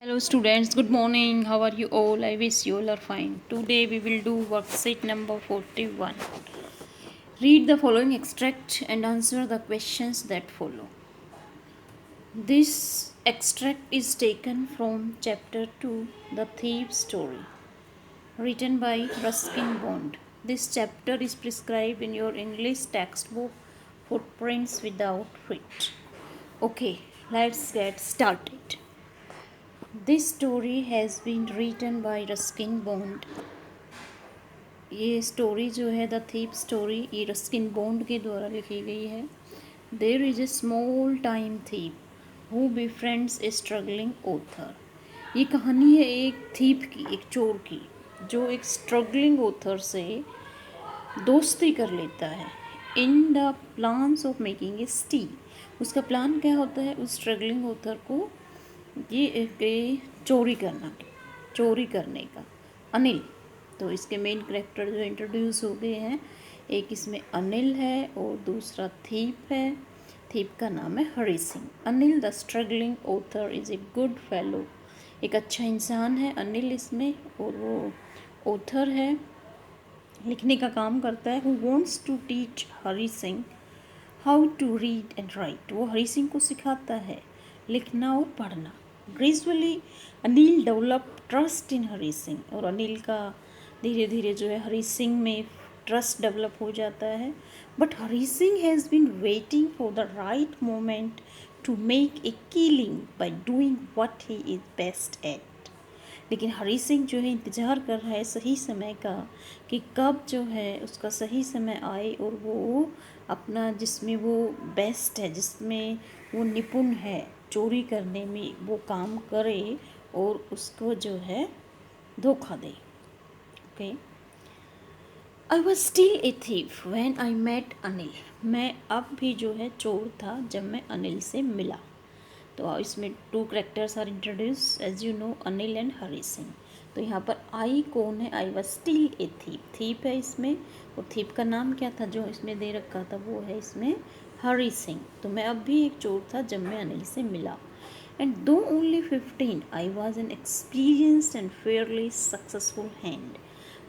Hello students, good morning. How are you all? I wish you all are fine. Today we will do worksheet number 41. Read the following extract and answer the questions that follow. This extract is taken from chapter 2, The Thief's Story, written by Ruskin Bond. This chapter is prescribed in your English textbook, Footprints Without Feet. Okay, let's get started. This story has been written by Ruskin Bond. ये story जो है the thief story ये Ruskin Bond के द्वारा लिखी गई है. There is a small time thief who befriends a struggling author. ये कहानी है एक थीप की, एक चोर की, जो एक स्ट्रगलिंग ऑथर से दोस्ती कर लेता है. In the plans of making a स्टी. उसका प्लान क्या होता है उस स्ट्रगलिंग ऑथर को ये चोरी करने का. अनिल, तो इसके मेन करेक्टर जो इंट्रोड्यूस हो गए हैं, एक इसमें अनिल है और दूसरा थीप है. थीप का नाम है Hari Singh. Anil the struggling author is a good fellow. एक अच्छा इंसान है अनिल इसमें, और वो ऑथर है, लिखने का काम करता है. Who wants to teach Hari Singh how to read and write. वो हरी सिंह को सिखाता है लिखना और पढ़ना. Gradually Anil develop trust in Hari Singh. और अनिल का धीरे धीरे जो है हरी सिंह में ट्रस्ट डेवलप हो जाता है. But Hari Singh has been waiting for the right moment to make a killing by doing what he is best at. लेकिन हरी सिंह जो है इंतज़ार कर रहा है सही समय का, कि कब जो है उसका सही समय आए और वो अपना जिसमें वो बेस्ट है, जिसमें वो निपुण है, चोरी करने में वो काम करे और उसको जो है धोखा दे. Okay. I was still a thief when I met Anil. मैं अब भी जो है चोर था जब मैं अनिल से मिला. तो इसमें two characters are introduce as you know, Anil and Hari Singh. तो यहाँ पर आई कौन है? I was still a thief. Thief है इसमें, और थीप का नाम क्या था जो इसमें दे रखा था, वो है इसमें हरी सिंह. तो मैं अब भी एक चोर था जब मैं अनिल से मिला. एंड दो only 15 I was an experienced and Fairlie successful hand.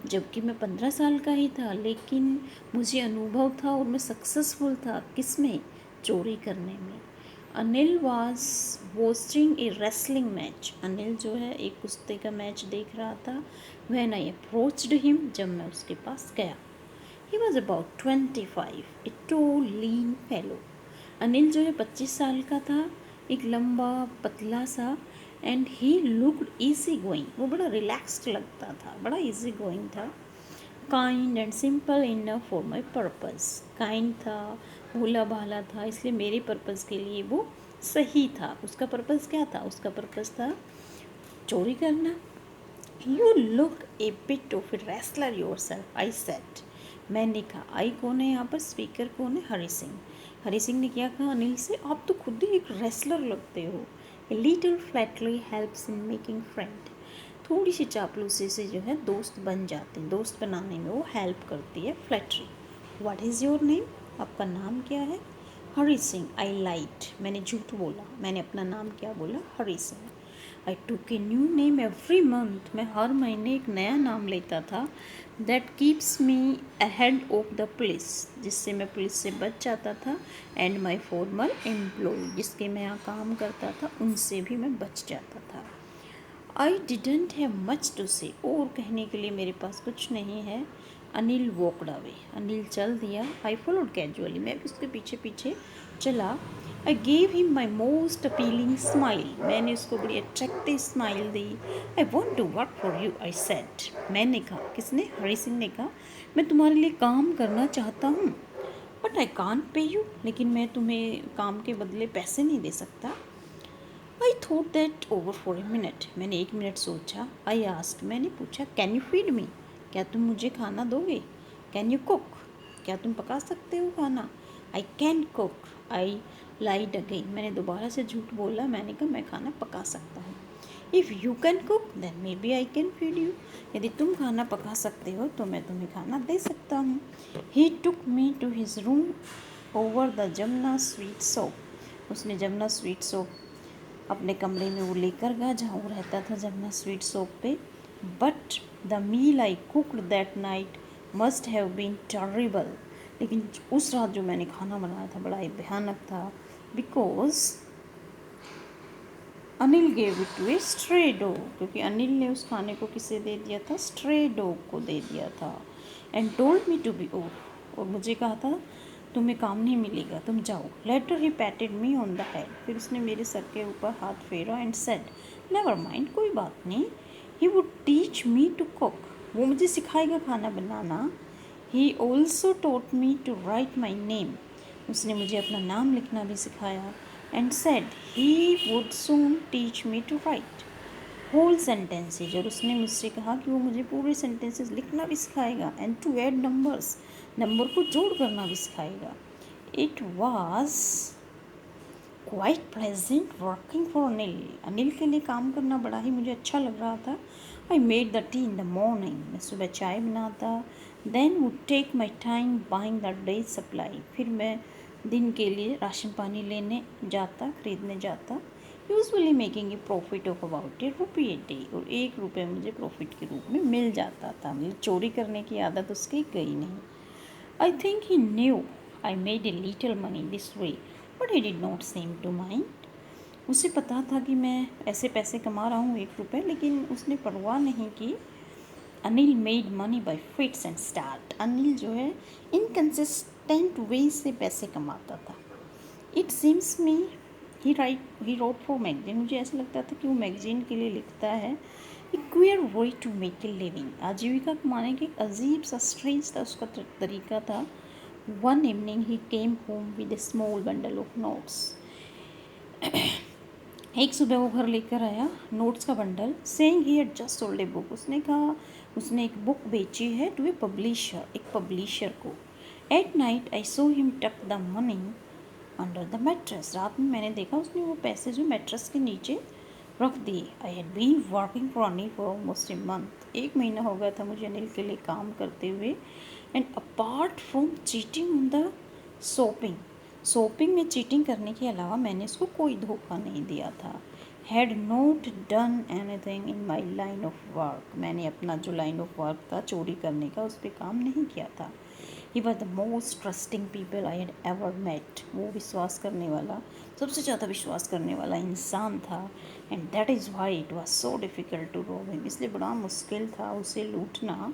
जबकि मैं 15 साल का ही था, लेकिन मुझे अनुभव था और मैं सक्सेसफुल था किस में? चोरी करने में. Anil was watching A wrestling match. Anil जो है एक कुश्ती का मैच देख रहा था. व्हेन आई अप्रोच्ड हिम, जब मैं उसके पास गया. He was about 25, a tall lean fellow. Anil जो है 25 साल का था, एक लंबा पतला सा. And he looked easy going. वो बड़ा रिलैक्स्ड लगता था, बड़ा ईजी गोइंग था. Kind and simple enough for my purpose. Kind था, भोला भाला था, इसलिए मेरे पर्पज़ के लिए वो सही था. उसका पर्पज़ क्या था? उसका पर्पज़ था चोरी करना. You look A bit of a wrestler your self, I said. मैंने कहा. आई कौन है यहाँ पर? स्पीकर कौन है? हरी सिंह. हरी सिंह ने क्या कहा अनिल से? आप तो खुद ही एक रेसलर लगते हो. A little Flatley helps in making friend. थोड़ी सी चापलूसी से जो है दोस्त बन जाते हैं, दोस्त बनाने में वो हेल्प करती है. Flattery. What is your name? आपका नाम क्या है? हरी सिंह. आई लाइड. मैंने झूठ बोला. मैंने अपना नाम क्या बोला? Hari Singh. I took a new name every month. मैं हर महीने एक नया नाम लेता था. That keeps me ahead of the police. जिससे मैं पुलिस से बच जाता था. And my formal employ. जिसके मैं यहाँ काम करता था उनसे भी मैं बच जाता था. I didn't have much to say. और कहने के लिए मेरे पास कुछ नहीं है. Anil walked away. अनिल चल दिया. I followed casually. मैं भी उसके पीछे पीछे चला. I gave him my most appealing smile. मैंने उसको बड़ी अट्रैक्टिव स्माइल दी. I want to work for you, I said. मैंने कहा. किसने? हरी सिंह ने कहा. मैं तुम्हारे लिए काम करना चाहता हूँ. But I can't pay you. लेकिन मैं तुम्हें काम के बदले पैसे नहीं दे सकता. I thought that over for a minute. मैंने 1 मिनट सोचा. I asked. मैंने पूछा. Can you feed me? क्या तुम मुझे खाना दोगे? Can you cook? क्या तुम पका सकते हो खाना? I can cook. I lied again. मैंने दोबारा से झूठ बोला. मैंने कहा मैं खाना पका सकता हूँ. If you can cook then maybe I can feed you. यदि तुम खाना पका सकते हो तो मैं तुम्हें खाना दे सकता हूँ. He took me to his room over the Jamuna sweet shop. उसने जमुना स्वीट सोप अपने कमरे में वो लेकर गया जहाँ वो रहता था जमुना स्वीट शॉप पे। But the meal I cooked that night must have been terrible. लेकिन उस रात जो मैंने खाना बनाया था बड़ा ही भयानक था, because Anil gave it to a stray dog, क्योंकि अनिल ने उस खाने को किसे दे दिया था, स्ट्रे डॉग को दे दिया था। And told me to be off, और मुझे कहा था तुम्हें काम नहीं मिलेगा, तुम जाओ। Later he patted me on the head, फिर उसने मेरे सर के ऊपर हाथ फेरा एंड सेड नेवर माइंड, कोई बात नहीं, he would teach me to cook, वो मुझे सिखाएगा खाना बनाना। He also taught me to write my name, उसने मुझे अपना नाम लिखना भी सिखाया। And said he would soon teach me to write whole sentences, और उसने मुझसे कहा कि वो मुझे पूरे सेंटेंसेस लिखना भी सिखाएगा। And to add numbers, number को जोड़ करना भी सिखाएगा। It was quite pleasant working for Anil, Anil के लिए काम करना बड़ा ही मुझे अच्छा लग रहा था। I made the tea in the morning, मैं सुबह चाय बनाता। Then would take my time buying the day supply, फिर मैं दिन के लिए राशन पानी लेने जाता, खरीदने जाता। Usually making a profit of about ₹1 और ₹1 मुझे प्रॉफिट के रूप में मिल जाता था। मतलब चोरी करने की आदत उसकी गई नहीं। I think he knew I made a little money this way but he did not seem to mind, उसे पता था कि मैं ऐसे पैसे कमा रहा हूँ ₹1, लेकिन उसने परवाह नहीं की। Anil made money by fits and start, Anil जो है इनकन्सिस्टेंट वे से पैसे कमाता था। It seems me he wrote for magazine, मुझे ऐसा लगता था कि वो मैगजीन के लिए लिखता है। A queer way to make a living, आजीविका कमाने की एक अजीब सा स्ट्रेंज था उसका तरीका था। One evening he came home with a small bundle of notes, एक सुबह वो घर लेकर आया नोट्स का bundle. Saying he had just sold a book, उसने कहा उसने एक बुक बेची है टू ए पब्लिशर, एक पब्लिशर को। At night I saw him tuck the money under the mattress, रात में मैंने देखा उसने वो पैसे जो मैट्रेस के नीचे रख दिए। I had been working for Anil for almost a month, 1 महीना हो गया था मुझे अनिल के लिए काम करते हुए। And apart from cheating on the shopping में चीटिंग करने के अलावा मैंने उसको कोई धोखा नहीं दिया था। Had not done anything in my line of work, मैंने अपना जो लाइन ऑफ वर्क था चोरी करने का उस पर काम नहीं किया था। He was the most trusting people I had ever met, वो विश्वास करने वाला, सबसे ज़्यादा विश्वास करने वाला इंसान था। And that is why it was so difficult to rob him, इसलिए बड़ा मुश्किल था उसे लूटना।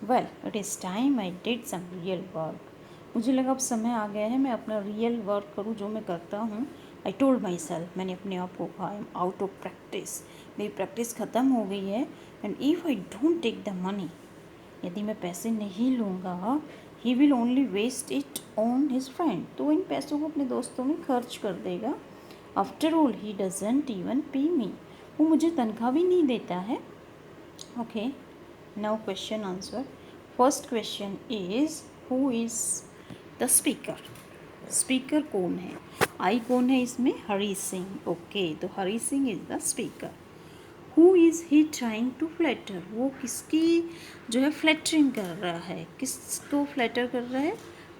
Well it is time I did some real work, मुझे लगा अब समय आ गया है मैं अपना रियल वर्क करूँ जो मैं करता हूँ। आई टोल्ड माई सेल्फ, मैंने अपने आप को कहा, I am out of practice, मेरी प्रैक्टिस ख़त्म हो गई है। And if I don't take the money, यदि मैं पैसे नहीं लूँगा, he will only waste it on his friend, तो इन पैसों को अपने दोस्तों में खर्च कर देगा। After all he doesn't even पे मी, वो मुझे तनख्वाह भी नहीं देता है। Okay, now question answer. First question is who is the speaker, speaker कौन है, आई कौन है इसमें, हरी सिंह। ओके, तो Hari Singh is the speaker. Who is he trying to flatter, वो किसकी जो है फ्लैटरिंग कर रहा है, किसको फ्लैटर कर रहा है,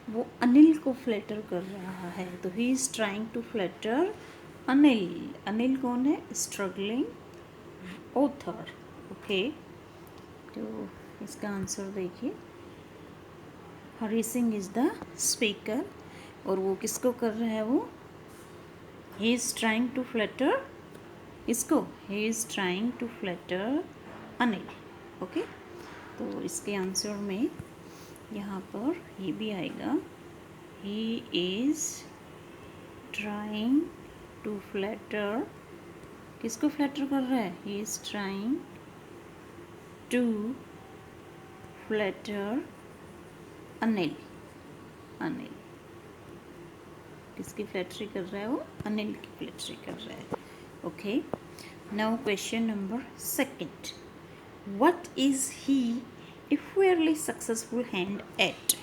वो अनिल को फ्लैटर कर रहा है। तो he is trying to flatter Anil, Anil कौन है, स्ट्रगलिंग ऑथर। ओके, तो इसका आंसर देखिए, Hari Singh is the speaker, और वो किसको कर रहा है, वो he is trying to flatter इसको, he is trying to flatter Anil. Okay, तो इसके आंसर में यहाँ पर ये भी आएगा, he is trying to flatter, किसको फ्लैटर कर रहा है, he is trying to flatter Anil, Anil किसकी फ्लैटरी कर रहा है, वो अनिल की फ्लैटरी कर रहा है। Okay, now question number second, what is he A Fairlie successful hand eight,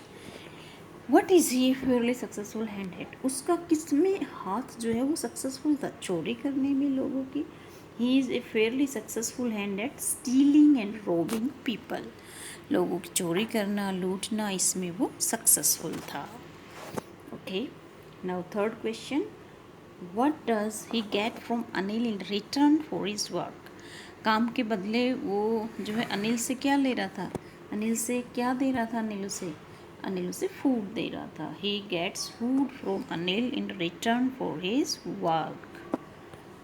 what is he A Fairlie successful hand eight, उसका किसमें हाथ जो है वो सक्सेसफुल था, चोरी करने में लोगों की। He is a Fairlie successful hand eight stealing and robin people, लोगों की चोरी करना, लूटना, इसमें वो सक्सेसफुल था। Okay, now third question, What does he get from Anil in return for his work? काम के बदले वो जो है अनिल से क्या ले रहा था? अनिल से क्या दे रहा था? अनिल उसे फूड दे रहा था. He gets food from Anil in return for his work.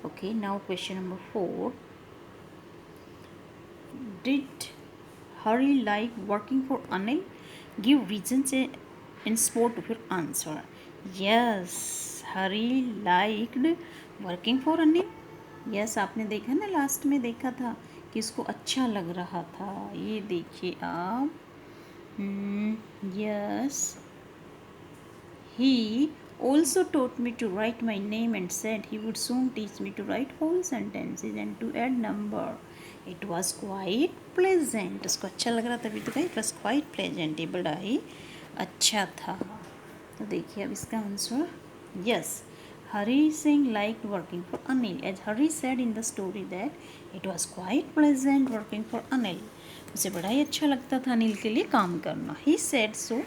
Okay, now question number 4. Did Hari like working for Anil? Give reasons in support of your answer. Yes, Hari liked working for Anil. Yes आपने देखा ना, last में देखा था कि इसको अच्छा लग रहा था. ये देखिए आप. Yes, he also taught me to write my name and said he would soon teach me to write whole sentences and to add number. It was quite pleasant. उसको अच्छा लग रहा था, तभी तो कहा it was quite pleasant. ये बड़ा ही अच्छा था. तो देखिए अब इसका answer. Yes, Hari Singh liked working for Anil, as Hari said in the story that it was quite pleasant working for Anil. उसे बड़ा ही अच्छा लगता था अनिल के लिए काम करना. He said so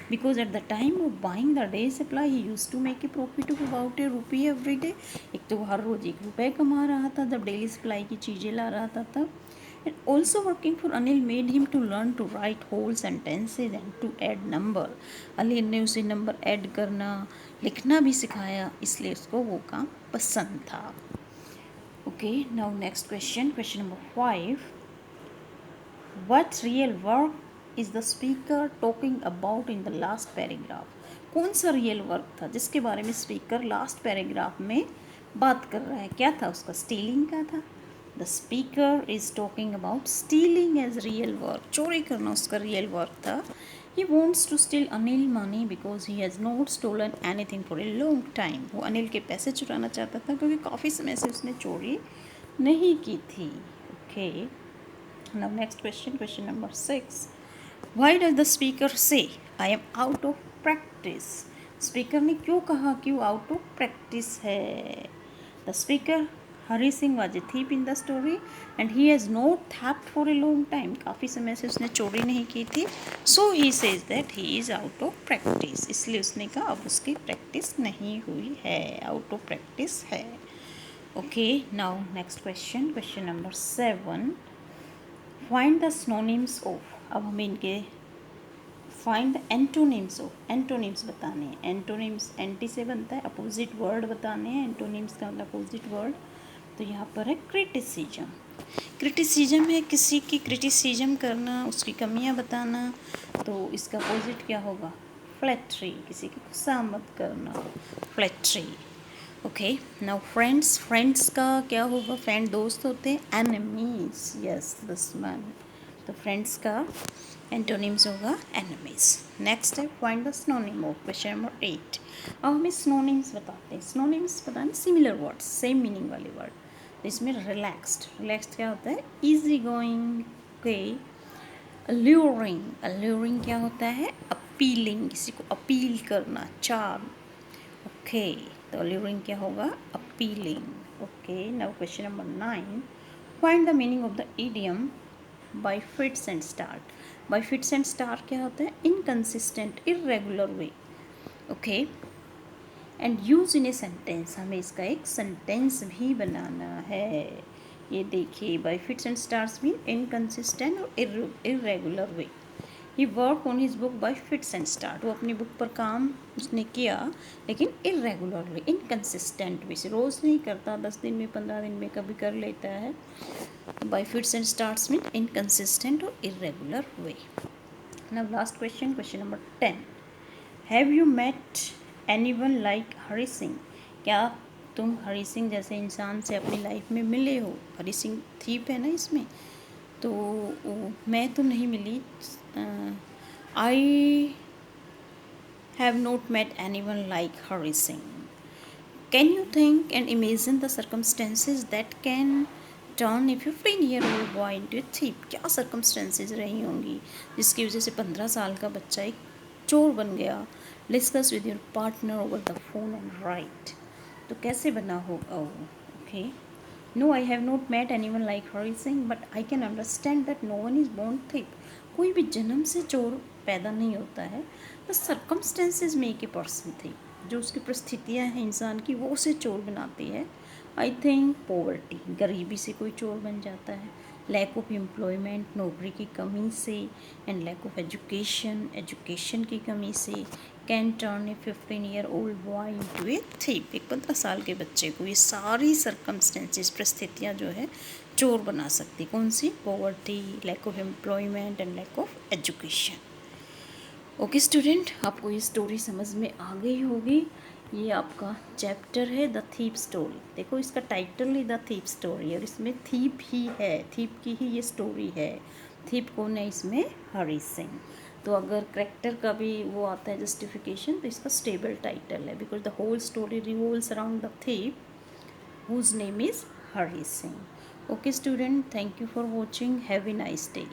because at the time of buying the day supply he used to make a profit of about a rupee every day. एक तो हर रोज 1 रुपये कमा रहा था जब डेली सप्लाई की चीज़ें ला रहा था तब. And also working for Anil made him to learn to write whole sentences and to add number. Anil ने उसे नंबर ऐड करना, लिखना भी सिखाया, इसलिए उसको वो काम पसंद था. Okay, now next question, question number 5. What real work is the speaker talking about in the last paragraph? कौन सा रियल वर्क था जिसके बारे में स्पीकर लास्ट पैराग्राफ में बात कर रहा है? क्या था उसका? स्टीलिंग का था. The speaker is talking about stealing as real work. चोरी करना उसका रियल वर्क था. He wants to steal Anil money because he has not stolen anything for a long time. वो अनिल के पैसे चुराना चाहता था क्योंकि काफ़ी समय से उसने चोरी नहीं की थी. Okay, now next question number 6. Why does the speaker say I am out of practice? Speaker ने क्यों कहा कि वो आउट ऑफ प्रैक्टिस है? The speaker Hari Singh was a thief in the story and he has not थैप्ड for a long time. काफ़ी समय से उसने चोरी नहीं की थी. So he says that he is out of practice. इसलिए उसने कहा अब उसकी प्रैक्टिस नहीं हुई है, आउट ऑफ प्रैक्टिस है. Okay, now next question, question number 7. Find the synonyms of. अब हमें इनके find the antonyms of. Antonyms बताने हैं. एंटोनिम्स एंटी से बनता है, अपोजिट वर्ड बताने हैं. एंटोनिम्स का मतलब अपोजिट वर्ड. तो यहाँ पर है क्रिटिसिज्म. क्रिटिसिज्म है किसी की क्रिटिसिज्म करना, उसकी कमियाँ बताना. तो इसका अपोजिट क्या होगा? फ्लैटरी. किसी की खुशामद करना, flattery. Okay, now friends. Friends का क्या होगा? फ्रेंड दोस्त होते हैं. एनिमीज. Yes, this one. तो फ्रेंड्स का एंटोनिम्स होगा एनिमीज. नेक्स्ट है find the synonym of. Question number 8. अब हमें सिनोनिम्स बताते हैं. सिनोनिम्स बताने सिमिलर वर्ड्स, सेम मीनिंग वाले वर्ड. तो इसमें रिलैक्स्ड. रिलैक्स्ड क्या होता है? Easy going. ओके, अल्यूरिंग. अल्यूरिंग क्या होता है? अपीलिंग. किसी को अपील करना, चार्म. ओके, तो अल्यूरिंग क्या होगा? Appealing. Okay, now question number 9. Find the meaning of the idiom by fits and start. By fits and start क्या होता है? Inconsistent, irregular way. Okay, and use in a sentence. हमें इसका एक sentence भी बनाना है. ये देखिए, by fits and stars mean inconsistent और irregular way. He work on his book by fits and start. वो अपनी बुक पर काम उसने किया लेकिन इरेगुलर वे, इनकन्सिस्टेंट वे से. रोज़ नहीं करता, 10 दिन में, 15 दिन में कभी कर लेता है. By fits and starts mean inconsistent और irregular way. Now last question, question number 10. Have you met anyone like Hari Singh? क्या तुम हरी सिंह जैसे इंसान से अपनी लाइफ में मिले हो? हरी सिंह थीप है ना इसमें, तो मैं तो नहीं मिली. I have not met anyone like Hari Singh. Can you think and imagine the circumstances that can turn a 15-year-old boy into a thief? क्या सर्कमस्टेंसेज रही होंगी जिसकी वजह से 15 साल का बच्चा एक चोर बन गया? Discuss with your partner over the phone and write. तो कैसे बना होगा वो? Okay, no, I have not met anyone like Hari Singh but I can understand that no one is born thief. कोई भी जन्म से चोर पैदा नहीं होता है. The circumstances make a person thief. जो उसकी परिस्थितियाँ हैं इंसान की वो उसे चोर बनाती है। आई थिंक पॉवर्टी, गरीबी से कोई चोर बन जाता है, लैक ऑफ एम्प्लॉयमेंट, नौकरी की कमी से, and lack of education, education की कमी से, can turn a 15-year-old boy into a thief, एक 15 साल के बच्चे को ये सारी सर्कमस्टेंसेस, परिस्थितियाँ जो है चोर बना सकती। कौन सी? Poverty, lack of employment and lack of education. Okay student, आपको ये स्टोरी समझ में आ गई होगी। ये आपका चैप्टर है द थीप स्टोरी। देखो इसका title he the thief story है और इसमें थीप ही है, थीप की ही ये स्टोरी है। थीप कौन है इसमें? हरी सिंह। तो अगर करेक्टर का भी वो आता है जस्टिफिकेशन तो इसका स्टेबल टाइटल है, because the whole story revolves around the thief whose name is Hari Singh. Okay student, thank you for watching. Have a nice day.